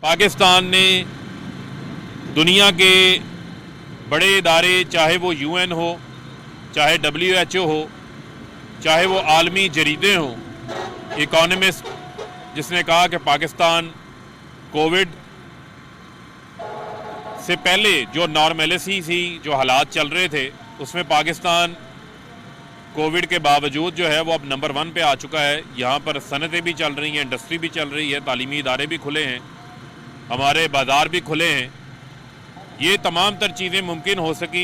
पाकिस्तान ने दुनिया के बड़े इदारे, चाहे वो यूएन हो, चाहे WHO हो, चाहे वो आलमी जरीदे हों, इकोनॉमिस्ट जिसने कहा कि पाकिस्तान कोविड से पहले जो नॉर्मलिटी थी, जो हालात चल रहे थे, उसमें पाकिस्तान कोविड के बावजूद जो है वो अब नंबर 1 पे आ चुका है। यहाँ पर सनतें भी चल रही हैं, इंडस्ट्री भी चल रही है, तालीमी इदारे भी खुले हैं, हमारे बाज़ार भी खुले हैं। ये तमाम तर चीज़ें मुमकिन हो सकी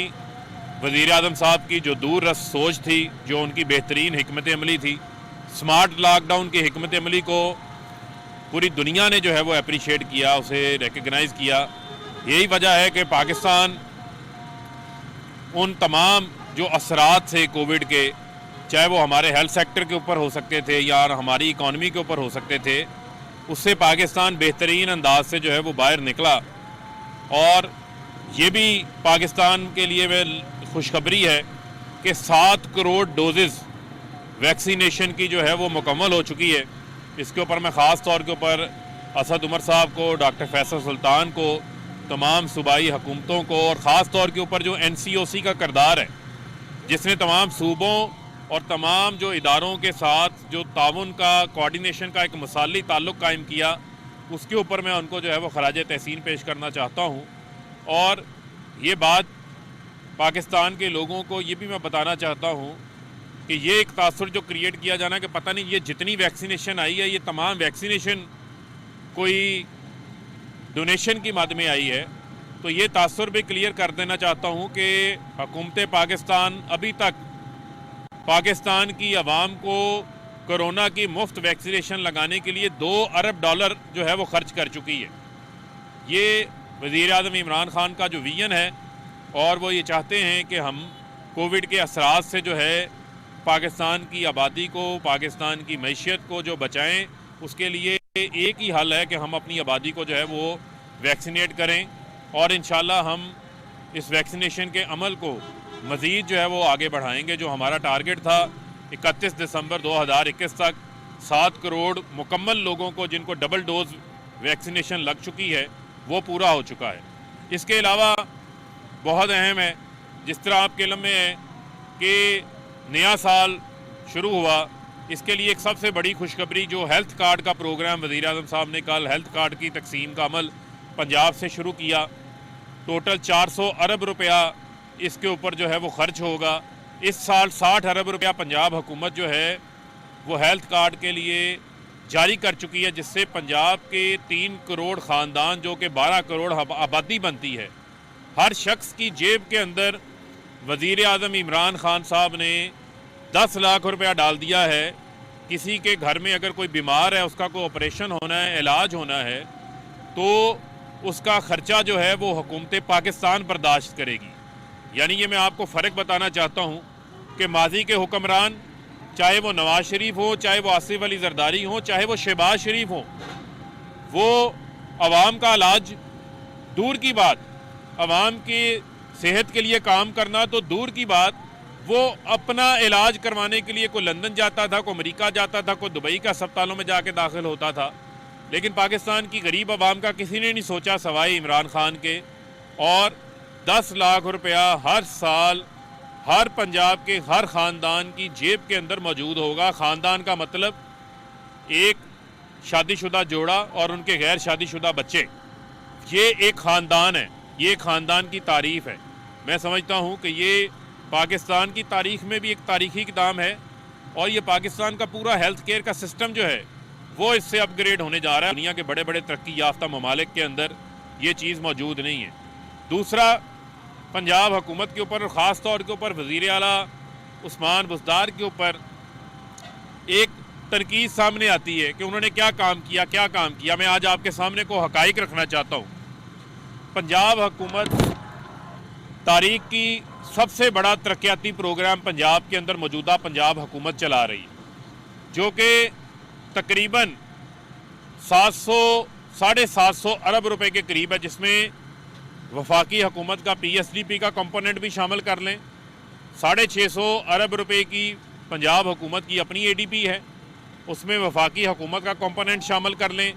वज़ीर आज़म साहब की जो दूर रस सोच थी, जो उनकी बेहतरीन हिकमत अमली थी। स्मार्ट लॉकडाउन की हिकमत अमली को पूरी दुनिया ने जो है वो अप्रिशिएट किया, उसे रिकग्नाइज़ किया। यही वजह है कि पाकिस्तान उन तमाम जो असरात थे कोविड के, चाहे वो हमारे हेल्थ सेक्टर के ऊपर हो सकते थे या हमारी इकॉनमी के ऊपर हो सकते थे, उससे पाकिस्तान बेहतरीन अंदाज से जो है वो बाहर निकला। और ये भी पाकिस्तान के लिए खुशखबरी है कि 7 करोड़ डोजेज़ वैक्सीनेशन की जो है वो मुकम्मल हो चुकी है। इसके ऊपर मैं ख़ास तौर के ऊपर असद उमर साहब को, डॉक्टर फैसल सुल्तान को, तमाम सूबाई हुकूमतों को और ख़ास तौर के ऊपर जो NCOC का किरदार है, जिसने तमाम सूबों और तमाम जो इदारों के साथ जो ताउन का, कोऑर्डिनेशन का एक मिसाली ताल्लुक़ कायम किया, उसके ऊपर मैं उनको जो है वो खराज तहसीन पेश करना चाहता हूँ। और ये बात पाकिस्तान के लोगों को ये भी मैं बताना चाहता हूँ कि ये एक तासुर जो क्रिएट किया जाना कि पता नहीं ये जितनी वैक्सीनेशन आई है, ये तमाम वैक्सीनेशन कोई डोनेशन की मद में आई है, तो ये तासुर भी क्लियर कर देना चाहता हूँ कि हुकूमत पाकिस्तान अभी तक पाकिस्तान की आवाम को कोरोना की मुफ्त वैक्सीनेशन लगाने के लिए $2 अरब जो है वो खर्च कर चुकी है। ये वज़ीर आज़म इमरान खान का जो विजन है, और वो ये चाहते हैं कि हम कोविड के असरात से जो है पाकिस्तान की आबादी को, पाकिस्तान की मैशियत को जो बचाएं, उसके लिए एक ही हल है कि हम अपनी आबादी को जो है वो वैक्सीनेट करें। और इंशाल्लाह हम इस वैक्सीनेशन के अमल को मज़ीद जो है वो आगे बढ़ाएंगे। जो हमारा टारगेट था 31 दिसंबर 2021 तक 7 करोड़ मुकम्मल लोगों को जिनको डबल डोज वैक्सीनेशन लग चुकी है, वो पूरा हो चुका है। इसके अलावा बहुत अहम है, जिस तरह आपके इल्म में है कि नया साल शुरू हुआ, इसके लिए एक सबसे बड़ी खुशखबरी जो हेल्थ कार्ड का प्रोग्राम वज़ीर आज़म साहब ने कल हेल्थ कार्ड की तकसीम का अमल पंजाब से शुरू किया। टोटल 400 अरब रुपया इसके ऊपर जो है वो खर्च होगा। इस साल 60 अरब रुपया पंजाब हुकूमत जो है वो हेल्थ कार्ड के लिए जारी कर चुकी है, जिससे पंजाब के 3 करोड़ ख़ानदान, जो कि 12 करोड़ आबादी बनती है, हर शख्स की जेब के अंदर वज़ीर आज़म इमरान खान साहब ने 10 लाख रुपया डाल दिया है। किसी के घर में अगर कोई बीमार है, उसका कोई ऑपरेशन होना है, इलाज होना है, तो उसका ख़र्चा जो है वो हुकूमत पाकिस्तान बर्दाश्त करेगी। यानी ये मैं आपको फ़र्क बताना चाहता हूँ कि माजी के हुक्मरान, चाहे वो नवाज शरीफ हो, चाहे वो आसिफ अली जरदारी हो, चाहे वो शहबाज शरीफ हो, वो आवाम का इलाज दूर की बात, आवाम की सेहत के लिए काम करना तो दूर की बात, वो अपना इलाज करवाने के लिए कोई लंदन जाता था, कोई अमेरिका जाता था, कोई दुबई का अस्पतालों में जाके दाखिल होता था। लेकिन पाकिस्तान की गरीब आवाम का किसी ने नहीं सोचा सवाए इमरान खान के। और 10 लाख रुपया हर साल हर पंजाब के हर ख़ानदान की जेब के अंदर मौजूद होगा। ख़ानदान का मतलब एक शादीशुदा जोड़ा और उनके गैर शादीशुदा बच्चे, ये एक ख़ानदान है, ये ख़ानदान की तारीफ़ है। मैं समझता हूँ कि ये पाकिस्तान की तारीख़ में भी एक तारीख़ी इक़दाम है, और ये पाकिस्तान का पूरा हेल्थ केयर का सिस्टम जो है वो इससे अपग्रेड होने जा रहा है। दुनिया के बड़े बड़े तरक्की याफ्ता ममालिक के अंदर ये चीज़ मौजूद नहीं है। दूसरा, पंजाब हुकूमत के ऊपर और ख़ास तौर के ऊपर वज़ीर आला उस्मान बुज़दार के ऊपर एक तनकीद सामने आती है कि उन्होंने क्या काम किया, क्या काम किया। मैं आज आपके सामने को हक़ाइक़ रखना चाहता हूँ। पंजाब हुकूमत तारीख़ की सबसे बड़ा तरक्याती प्रोग्राम पंजाब के अंदर मौजूदा पंजाब हुकूमत चला रही है, जो कि तकरीबन 700-750 अरब रुपए के करीब है, जिसमें वफाकी हुकूमत का PSDP का कंपोनेंट भी शामिल कर लें। 650 अरब रुपए की पंजाब हुकूमत की अपनी ADP है, उसमें वफाकी हुकूमत का कंपोनेंट शामिल कर लें।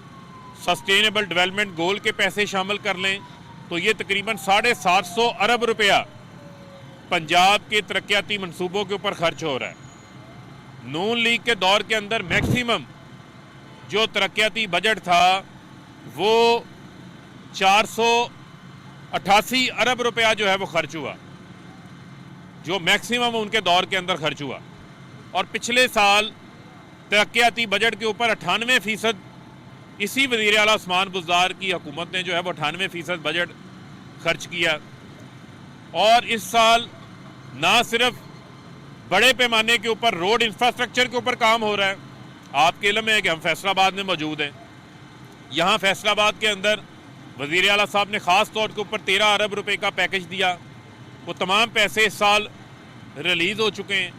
सस्टेनेबल डेवलपमेंट गोल के पैसे शामिल कर लें तो ये तकरीबन 750 अरब रुपया पंजाब के तरक्याती मंसूबों के ऊपर खर्च हो रहा है। नून लीग के दौर के अंदर मैक्सिमम जो तरक्याती बजट था वो 488 अरब रुपया जो है वो खर्च हुआ, जो मैक्सिमम उनके दौर के अंदर खर्च हुआ। और पिछले साल तरक्याती बजट के ऊपर 98% इसी वज़ीर आला उस्मान बुज़दार की हुकूमत ने जो है वो 98% बजट खर्च किया। और इस साल ना सिर्फ बड़े पैमाने के ऊपर रोड इंफ्रास्ट्रक्चर के ऊपर काम हो रहा है, आपके इल्म में है कि हम फैसलाबाद में मौजूद हैं। यहाँ फैसलाबाद के अंदर वज़ीर आला साहब ने ख़ास तौर के ऊपर 13 अरब रुपए का पैकेज दिया। वो तमाम पैसे इस साल रिलीज़ हो चुके हैं।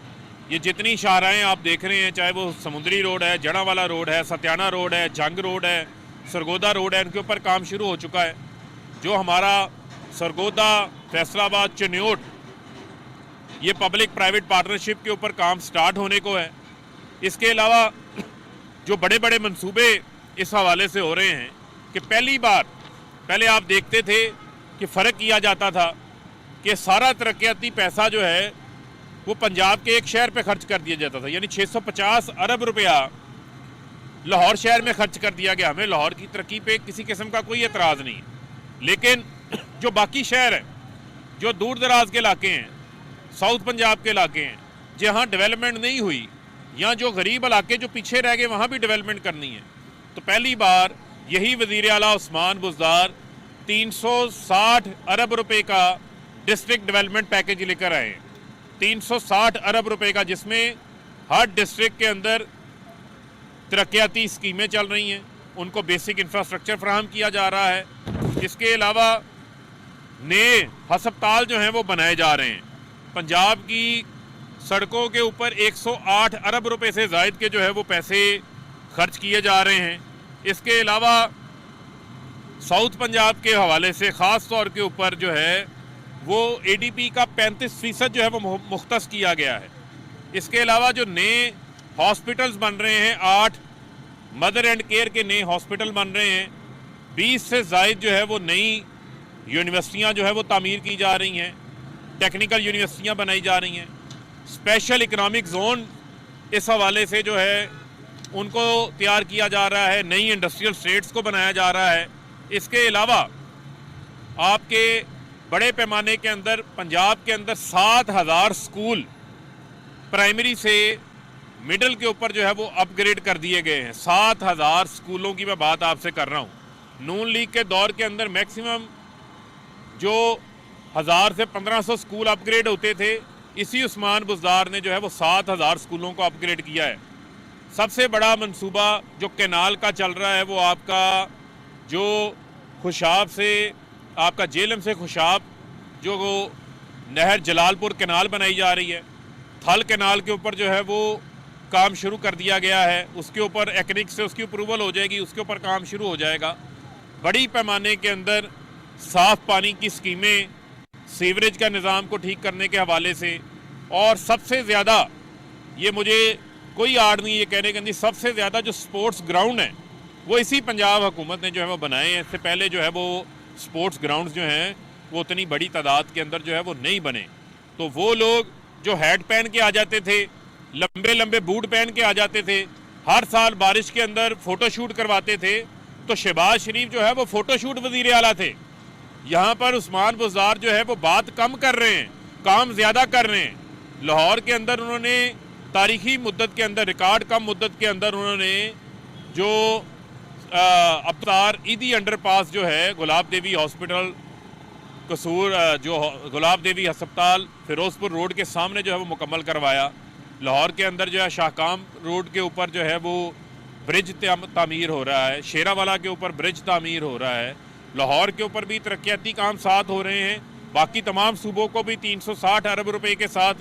ये जितनी शाहराएँ आप देख रहे हैं, चाहे वो समुंदरी रोड है, जड़ावाला रोड है, सत्याना रोड है, जंग रोड है, सरगोदा रोड है, इनके ऊपर काम शुरू हो चुका है। जो हमारा सरगोदा फैसलाबाद चन्योट ये पब्लिक प्राइवेट पार्टनरशिप के ऊपर काम स्टार्ट होने को है। इसके अलावा जो बड़े बड़े मंसूबे इस हवाले से हो रहे हैं कि पहले आप देखते थे कि फ़र्क किया जाता था कि सारा तरक्याती पैसा जो है वो पंजाब के एक शहर पे खर्च कर दिया जाता था, यानी 650 अरब रुपया लाहौर शहर में खर्च कर दिया गया। हमें लाहौर की तरक्की पे किसी किस्म का कोई एतराज़ नहीं, लेकिन जो बाकी शहर हैं, जो दूर दराज के इलाके हैं, साउथ पंजाब के इलाके हैं, जहाँ डेवलपमेंट नहीं हुई, या जो गरीब इलाके जो पीछे रह गए वहाँ भी डेवलपमेंट करनी है। तो पहली बार यही वज़ीर आला उस्मान बुज़दार 360 अरब रुपए का डिस्ट्रिक्ट डेवलपमेंट पैकेज लेकर आए हैं। 360 अरब रुपए का, जिसमें हर डिस्ट्रिक्ट के अंदर तरक्याती स्कीमें चल रही हैं, उनको बेसिक इंफ्रास्ट्रक्चर फराहम किया जा रहा है। इसके अलावा नए हस्पताल जो हैं वो बनाए जा रहे हैं। पंजाब की सड़कों के ऊपर 108 अरब रुपए से ज़ायद के जो है वो पैसे खर्च किए जा रहे हैं। इसके अलावा साउथ पंजाब के हवाले से ख़ास तौर के ऊपर जो है वो ADP का 35% जो है वो मुख्तस किया गया है। इसके अलावा जो नए हॉस्पिटल्स बन रहे हैं, 8 मदर एंड केयर के नए हॉस्पिटल बन रहे हैं, 20 से ज़ायद जो है वो नई यूनिवर्सिटियाँ जो है वो तामीर की जा रही हैं, टेक्निकल यूनिवर्सिटियाँ बनाई जा रही हैं। स्पेशल इकनॉमिक जोन इस हवाले से जो है उनको तैयार किया जा रहा है, नई इंडस्ट्रियल स्टेट्स को बनाया जा रहा है। इसके अलावा आपके बड़े पैमाने के अंदर पंजाब के अंदर 7000 स्कूल प्राइमरी से मिडिल के ऊपर जो है वो अपग्रेड कर दिए गए हैं। 7000 स्कूलों की मैं बात आपसे कर रहा हूँ। नून लीग के दौर के अंदर मैक्सिमम जो 1000 से 1500 स्कूल अपग्रेड होते थे, इसी उस्मान बुज़दार ने जो है वो 7000 स्कूलों को अपग्रेड किया है। सबसे बड़ा मंसूबा जो कैनाल का चल रहा है वो आपका जो खुशाब से आपका जेलम से खुशाब जो वो नहर जलालपुर कैनाल बनाई जा रही है, थल कैनाल के ऊपर जो है वो काम शुरू कर दिया गया है। उसके ऊपर एक्निक से उसकी अप्रूवल हो जाएगी, उसके ऊपर काम शुरू हो जाएगा। बड़ी पैमाने के अंदर साफ़ पानी की स्कीमें, सीवरेज का निज़ाम को ठीक करने के हवाले से, और सबसे ज़्यादा ये मुझे कोई आड़ नहीं ये कहने के नहीं, सबसे ज़्यादा जो स्पोर्ट्स ग्राउंड हैं वो इसी पंजाब हुकूमत ने जो है वो बनाए हैं। इससे पहले जो है वो स्पोर्ट्स ग्राउंड्स जो हैं वो उतनी बड़ी तादाद के अंदर जो है वो नहीं बने। तो वो लोग जो हैट पहन के आ जाते थे, लंबे लंबे बूट पहन के आ जाते थे, हर साल बारिश के अंदर फ़ोटोशूट करवाते थे, तो शहबाज शरीफ जो है वो फ़ोटोशूट वज़ीर आला थे। यहाँ पर उस्मान बुज़दार जो है वो बात कम कर रहे हैं, काम ज़्यादा कर रहे हैं। लाहौर के अंदर उन्होंने तारीखी मुद्दत के अंदर, रिकॉर्ड कम मुद्दत के अंदर उन्होंने जो अब्तार ईदी अंडरपास जो है गुलाब देवी हॉस्पिटल कसूर, जो गुलाब देवी अस्पताल फिरोजपुर रोड के सामने जो है वो मुकम्मल करवाया। लाहौर के अंदर जो है शाहकाम रोड के ऊपर जो है वो ब्रिज तामीर हो रहा है, शेरावाला के ऊपर ब्रिज तामीर हो रहा है। लाहौर के ऊपर भी तरक्याती काम साथ हो रहे हैं। बाकी तमाम सूबों को भी 360 अरब रुपए के साथ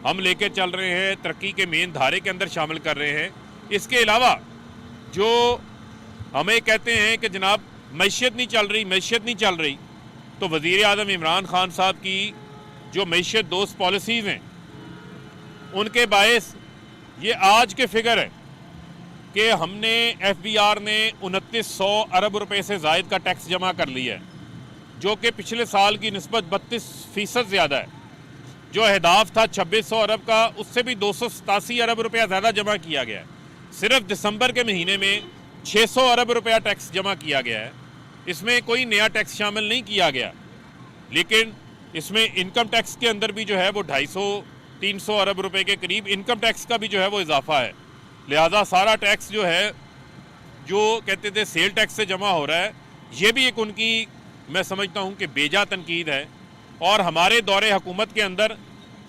हम लेकर चल रहे हैं, तरक्की के मेन धारे के अंदर शामिल कर रहे हैं। इसके अलावा जो हमें कहते हैं कि जनाब मैशियत नहीं चल रही, तो वज़ीर आज़म इमरान खान साहब की जो मैशियत दोस्त पॉलिसीज़ हैं उनके बायस ये आज के फिगर है कि हमने FBR ने 2900 अरब रुपए से ज़ायद का टैक्स जमा कर लिया है, जो कि पिछले साल की निस्बत 32% ज़्यादा है। जो अहदाफ था 2600 अरब का, उससे भी 287 अरब रुपया ज़्यादा जमा किया गया है। सिर्फ दिसंबर के महीने में 600 अरब रुपया टैक्स जमा किया गया है। इसमें कोई नया टैक्स शामिल नहीं किया गया, लेकिन इसमें इनकम टैक्स के अंदर भी जो है वो 250-300 अरब रुपए के करीब इनकम टैक्स का भी जो है वो इजाफा है। लिहाजा सारा टैक्स जो है, जो कहते थे सेल टैक्स से जमा हो रहा है, ये भी एक उनकी मैं समझता हूँ कि बेजा तनकीद है। और हमारे दौरे हुकूमत के अंदर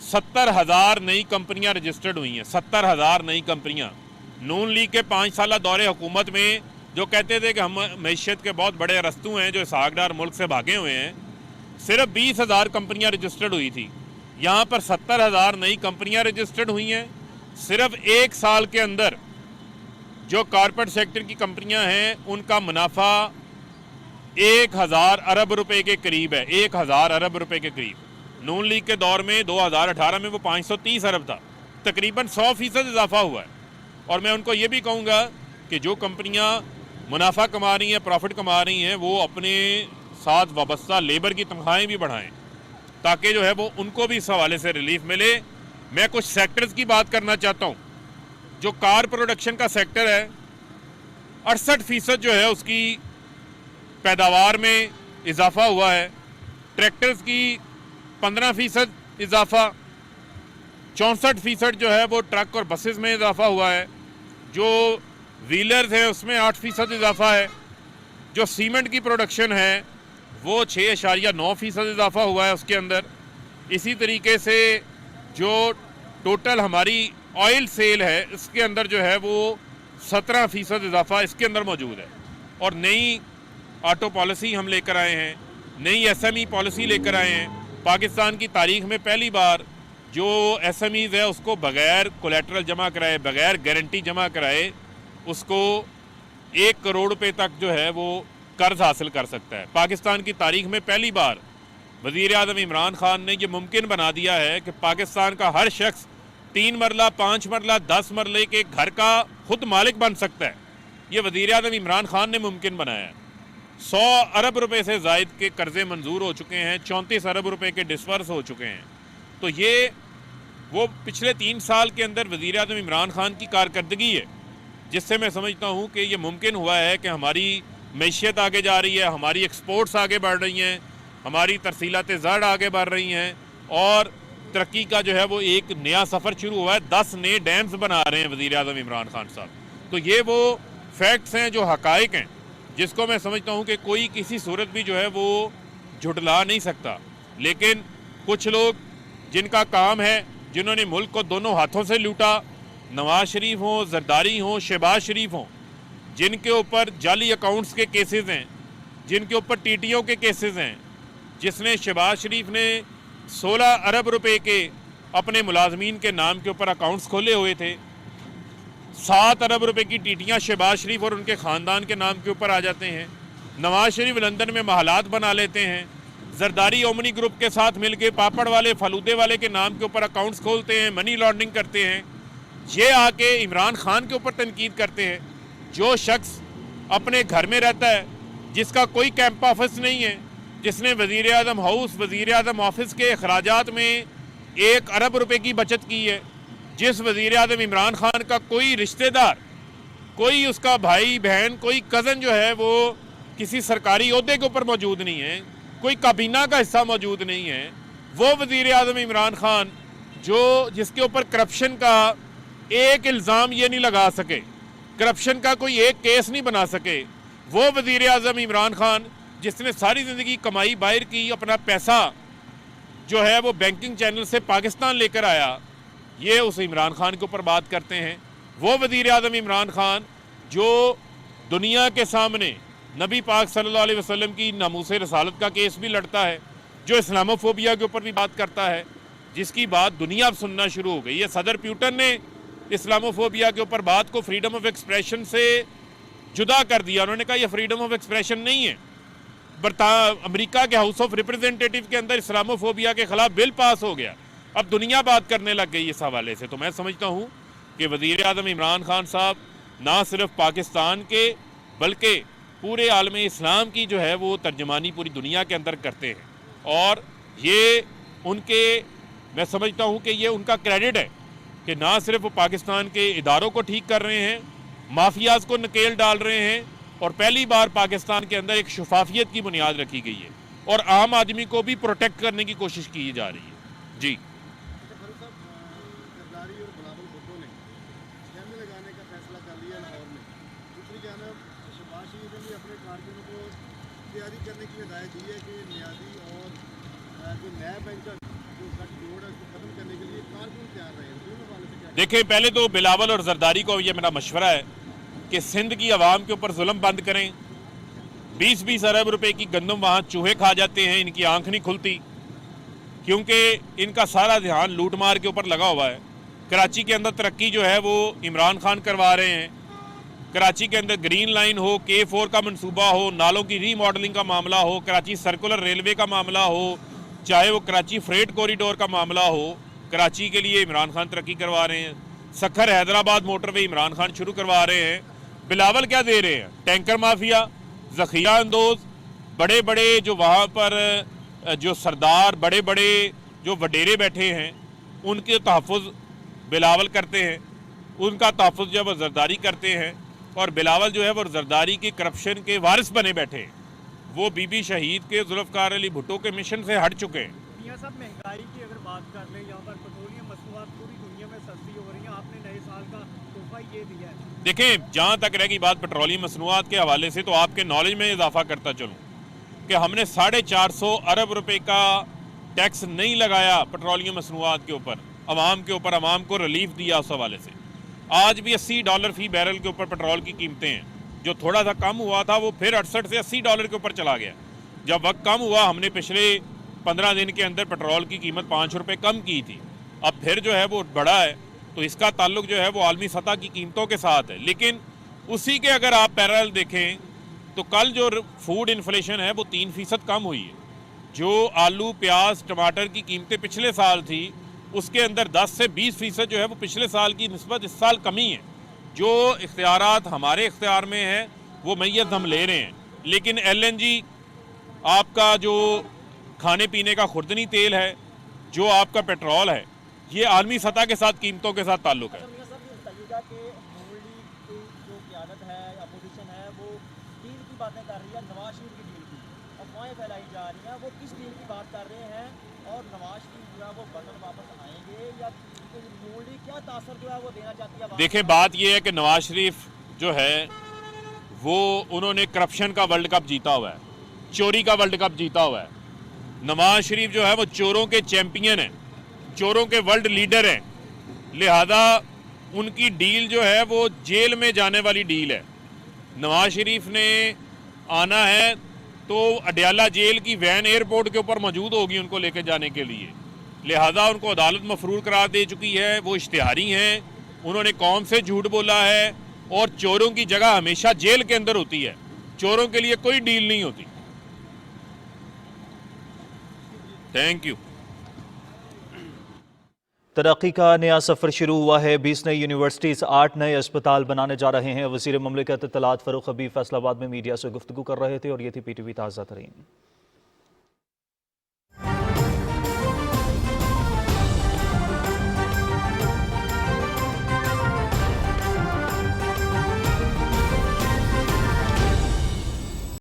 70,000 नई कंपनियाँ रजिस्टर्ड हुई हैं। 70,000 नई कंपनियाँ। नून लीग के 5 साल दौरे हुकूमत में जो कहते थे कि हम मैशियत के बहुत बड़े रस्तू हैं जो इसहाकदार मुल्क से भागे हुए हैं, सिर्फ 20,000 कंपनियाँ रजिस्टर्ड हुई थी। यहाँ पर 70,000 नई कंपनियाँ रजिस्टर्ड हुई हैं। सिर्फ एक साल के अंदर जो कॉर्पोरेट सेक्टर की कंपनियाँ हैं उनका मुनाफा 1,000 अरब रुपए के करीब है। 1,000 अरब रुपए के करीब। नून लीग के दौर में 2018 में वो 530 अरब था, तकरीबन 100% इजाफा हुआ है। और मैं उनको ये भी कहूँगा कि जो कंपनियाँ मुनाफा कमा रही हैं, प्रॉफिट कमा रही हैं, वो अपने साथ वाबस्ता लेबर की तनख्वाहें भी बढ़ाएं, ताकि जो है वो उनको भी इस हवाले से रिलीफ मिले। मैं कुछ सेक्टर्स की बात करना चाहता हूँ। जो कार प्रोडक्शन का सेक्टर है, 68% जो है उसकी पैदावार में इजाफा हुआ है। ट्रैक्टर्स की 15% इजाफा, 64% जो है वो ट्रक और बसेस में इजाफा हुआ है। जो व्हीलर्स हैं उसमें 8% इजाफा है। जो सीमेंट की प्रोडक्शन है वो 6.9% इजाफा हुआ है उसके अंदर। इसी तरीके से जो टोटल हमारी ऑयल सेल है इसके अंदर जो है वो 17% इजाफा इसके अंदर मौजूद है। और नई ऑटो पॉलिसी हम लेकर आए हैं, नई SME पॉलिसी लेकर आए हैं। पाकिस्तान की तारीख में पहली बार जो SMEs है उसको बग़ैर कोलेट्रल जमा कराए, बग़ैर गारंटी जमा कराए, उसको 1 करोड़ रुपए तक जो है वो कर्ज हासिल कर सकता है। पाकिस्तान की तारीख में पहली बार वज़ीर आज़म इमरान खान ने ये मुमकिन बना दिया है कि पाकिस्तान का हर शख्स 3 मरला, 5 मरला, 10 मरले के घर का खुद मालिक बन सकता है। ये वज़ीर आज़म इमरान खान ने मुमकिन बनाया है। 100 अरब रुपए से ज़ायद के कर्जे मंजूर हो चुके हैं, 34 अरब रुपए के डिस्पर्स हो चुके हैं। तो ये वो पिछले 3 साल के अंदर वज़ीर आज़म इमरान खान की कारकर्दगी है, जिससे मैं समझता हूँ कि ये मुमकिन हुआ है कि हमारी मैशियत आगे जा रही है, हमारी एक्सपोर्ट्स आगे बढ़ रही हैं, हमारी तरसीलात ज़र आगे बढ़ रही हैं, और तरक्की का जो है वो एक नया सफ़र शुरू हुआ है। 10 नए डैम्स बना रहे हैं वज़ीर आज़म इमरान खान साहब। तो ये वो फैक्ट्स हैं, जो हकाइक हैं, जिसको मैं समझता हूँ कि कोई किसी सूरत भी जो है वो झुटला नहीं सकता। लेकिन कुछ लोग जिनका काम है, जिन्होंने मुल्क को दोनों हाथों से लूटा, नवाज शरीफ हों, जरदारी हों, शहबाज शरीफ हों, जिनके ऊपर जाली अकाउंट्स के केसेस हैं, जिनके ऊपर TTO के केसेस हैं, जिसने शहबाज शरीफ ने 16 अरब रुपए के अपने मुलाजमीन के नाम के ऊपर अकाउंट्स खोले हुए थे। 7 अरब रुपए की टीटियाँ शहबाज शरीफ और उनके ख़ानदान के नाम के ऊपर आ जाते हैं। नवाज शरीफ लंदन में महलात बना लेते हैं। जरदारी ओमनी ग्रुप के साथ मिलकर पापड़ वाले, फलूदे वाले के नाम के ऊपर अकाउंट्स खोलते हैं, मनी लॉन्ड्रिंग करते हैं। ये आके इमरान खान के ऊपर तनकीद करते हैं। जो शख्स अपने घर में रहता है, जिसका कोई कैंप ऑफिस नहीं है, जिसने वज़ीर आज़म हाउस, वज़ीर आज़म ऑफिस के अखराजात में 1 अरब रुपए की बचत की है, जिस वज़ीर आज़म इमरान खान का कोई रिश्तेदार, कोई उसका भाई बहन, कोई कज़न जो है वो किसी सरकारी ओहदे के ऊपर मौजूद नहीं है, कोई काबीना का हिस्सा मौजूद नहीं है, वो वज़ीर आज़म इमरान खान जो जिसके ऊपर करप्शन का एक इल्ज़ाम ये नहीं लगा सके, करप्शन का कोई एक केस नहीं बना सके, वो वज़ीर आज़म इमरान खान जिसने सारी ज़िंदगी कमाई बाहर की, अपना पैसा जो है वो बैंकिंग चैनल से पाकिस्तान लेकर आया, ये उस इमरान खान के ऊपर बात करते हैं। वो वज़ीर आज़म इमरान खान जो दुनिया के सामने नबी पाक सल्लल्लाहु अलैहि वसल्लम की नामूस रसालत का केस भी लड़ता है, जो इस्लामोफोबिया के ऊपर भी बात करता है, जिसकी बात दुनिया अब सुनना शुरू हो गई है। सदर प्यूटन ने इस्लामोफोबिया के ऊपर बात को फ्रीडम ऑफ एक्सप्रेशन से जुदा कर दिया। उन्होंने कहा यह फ्रीडम ऑफ एक्सप्रेशन नहीं है। अमेरिका के हाउस ऑफ रिप्रेजेंटेटिव के अंदर इस्लामोफोबिया के खिलाफ बिल पास हो गया। अब दुनिया बात करने लग गई इस हवाले से। तो मैं समझता हूँ कि वज़ीर आज़म इमरान खान साहब ना सिर्फ पाकिस्तान के बल्कि पूरे आलम इस्लाम की जो है वो तर्जमानी पूरी दुनिया के अंदर करते हैं। और ये उनके, मैं समझता हूँ कि ये उनका क्रेडिट है कि ना सिर्फ वो पाकिस्तान के इदारों को ठीक कर रहे हैं, माफियाज को नकेल डाल रहे हैं, और पहली बार पाकिस्तान के अंदर एक शफाफियत की बुनियाद रखी गई है और आम आदमी को भी प्रोटेक्ट करने की कोशिश की जा रही है। जी, करने की हिदायत दी है कि नियाजी और जो नया बैंकर जो गठजोड़ है उसको खत्म करने के लिए कारकुन तैयार रहे हैं, दोनों वाले से क्या? देखिए, पहले तो बिलावल और जरदारी को ये मेरा मशवरा है कि सिंध की आवाम के ऊपर जुल्म बंद करें। 20-20 अरब रुपए की गंदम वहाँ चूहे खा जाते हैं, इनकी आंख नहीं खुलती क्योंकि इनका सारा ध्यान लूट मार के ऊपर लगा हुआ है। कराची के अंदर तरक्की जो है वो इमरान खान करवा रहे हैं। कराची के अंदर ग्रीन लाइन हो, K4 का मंसूबा हो, नालों की रीमॉडलिंग का मामला हो, कराची सर्कुलर रेलवे का मामला हो, चाहे वो कराची फ्रेट कॉरिडोर का मामला हो, कराची के लिए इमरान खान तरक्की करवा रहे हैं। सखर हैदराबाद मोटरवे इमरान खान शुरू करवा रहे हैं। बिलावल क्या दे रहे हैं? टैंकर माफिया, जखीरा अंदोज, बड़े बड़े जो वहाँ पर जो सरदार, बड़े बड़े जो वडेरे बैठे हैं, उनके तहफ़्फ़ुज़ बिलावल करते हैं, उनका तहफ़्फ़ुज़ जब जरदारी करते हैं। और बिलावल जो है वो जरदारी की करप्शन के वारिस बने बैठे हैं। वो बीबी शहीद के जुल्फ़कार अली भुट्टो के मिशन से हट चुके हैं। मियां साहब, महंगाई की अगर बात कर लें, यहाँ पर पेट्रोलियम मसनूआत पूरी दुनिया में सस्ती हो रही हैं, आपने नए साल का तोहफा ये दिया है। देखें, जहाँ तक रहेगी बात पेट्रोलियम मसनूआत के हवाले से, तो आपके नॉलेज में इजाफा करता चलूँ कि हमने 450 अरब रुपए का टैक्स नहीं लगाया पेट्रोलियम मसनूआत के ऊपर, आवाम के ऊपर, आवाम को रिलीफ दिया उस हवाले से। आज भी $80 फी बैरल के ऊपर पेट्रोल की कीमतें हैं। जो थोड़ा सा कम हुआ था वो फिर 68 से $80 के ऊपर चला गया। जब वक्त कम हुआ, हमने पिछले 15 दिन के अंदर पेट्रोल की कीमत 5 रुपये कम की थी, अब फिर जो है वो बढ़ा है। तो इसका ताल्लुक जो है वो आलमी सतह की कीमतों के साथ है। लेकिन उसी के अगर आप पैरेलल देखें तो कल जो फूड इन्फ्लेशन है वो 3% कम हुई है। जो आलू, प्याज, टमाटर की कीमतें पिछले साल थी, उसके अंदर 10 से 20% जो है वो पिछले साल की निस्बत इस साल कमी है। जो इख्तियारात हमारे इख्तियार में है वो मैयत हम ले रहे हैं। लेकिन LNG, आपका जो खाने पीने का खुर्दनी तेल है, जो आपका पेट्रोल है, ये आलमी सतह के साथ कीमतों के साथ ताल्लुक है। बातें कर रही है नवाज शरीफ की डील की, अफवाहें फैलाई जा रही हैं, वो किस डील की बात कर रहे हैं और नवाज शरीफ जो है वो बटन वापस आएंगे या मोदी क्या तासर जो है वो देना चाहती है? देखिए, बात ये है कि नवाज शरीफ जो है वो उन्होंने करप्शन का वर्ल्ड कप जीता हुआ है, चोरी का वर्ल्ड कप जीता हुआ है। नवाज शरीफ जो है वो चोरों के चैंपियन हैं, चोरों के वर्ल्ड लीडर हैं। लिहाजा उनकी डील जो है वो जेल में जाने वाली डील है। नवाज शरीफ ने आना है तो अडयाला जेल की वैन एयरपोर्ट के ऊपर मौजूद होगी उनको लेकर जाने के लिए। लिहाजा उनको अदालत मफरूर करार दे चुकी है। वो इश्तिहारी हैं, उन्होंने कौम से झूठ बोला है और चोरों की जगह हमेशा जेल के अंदर होती है, चोरों के लिए कोई डील नहीं होती। Thank you. तरक्की का नया सफ़र शुरू हुआ है। 20 नई यूनिवर्सिटीज़, 8 नए अस्पताल बनाने जा रहे हैं। वज़ीर मुमलिकत इत्तलात फ़ारूक हबीब फैसलाबाद में मीडिया से गुफ्तगू कर रहे थे और ये थी PTV ताज़ा तरीन।